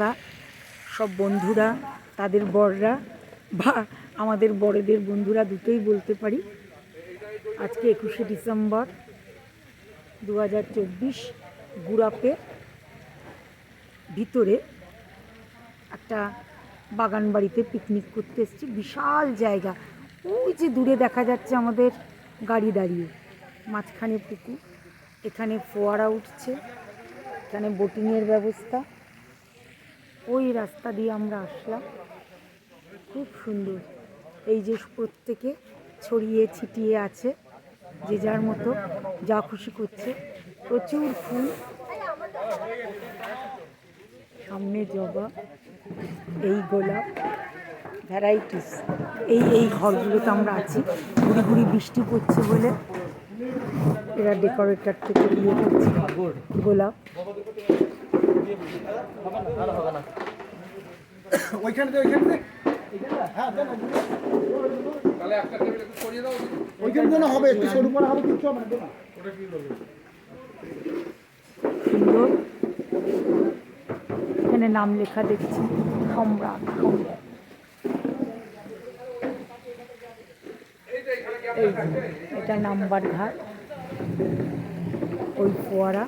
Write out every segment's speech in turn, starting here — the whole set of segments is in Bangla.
বা সব বন্ধুরা, তাদের বড়রা বা আমাদের বড়দের বন্ধুরা দুটোই বলতে পারি। আজকে 21শে ডিসেম্বর 2024 গুড়াপে ভিতরে একটা বাগান বাড়িতে পিকনিক করতে এসেছি। বিশাল জায়গা, ওই যে দূরে দেখা যাচ্ছে আমাদের গাড়ি দাঁড়িয়ে, মাঝখানে পুকুর, এখানে ফোয়ারা উঠছে, এখানে বোটিংয়ের ব্যবস্থা। ওই রাস্তা দিয়ে আমরা আসলাম, খুব সুন্দর। এই যে প্রত্যেকে ছড়িয়ে ছিটিয়ে আছে, যে যার মতো যা খুশি করছে। প্রচুর ফুল, সামনে জবা, এই গোলাপ, ভ্যারাইটিস। এই ঘরগুলোতে আমরা আছি। ঘুরি ঘুরি বৃষ্টি পড়ছে বলে এরা ডেকোরেটর থেকে ইয়ে করছে গোলাপ। সুন্দর, এখানে নাম লেখা দেখছি, সম্রাট। এই এটা নাম্বার ঘাট, ওই ফোয়ারা,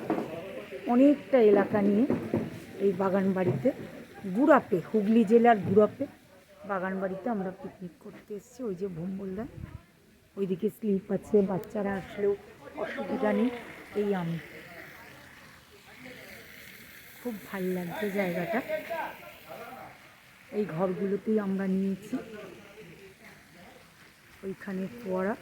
অনেকটা এলাকা নিয়ে এই বাগান বাড়িতে, গুড়াপে, হুগলি জেলার গুড়াপে বাগান বাড়িতে আমরা পিকনিক করতে এসেছি। ওই যে ভোম্বলদার, ওইদিকে স্লিপ আছে, বাচ্চারা আসলেও অসুবিধা নেই। এই আমি, খুব ভাল লাগছে জায়গাটা। এই ঘরগুলোতেই আমরা নিয়েছি, ওইখানে ফোয়ারা।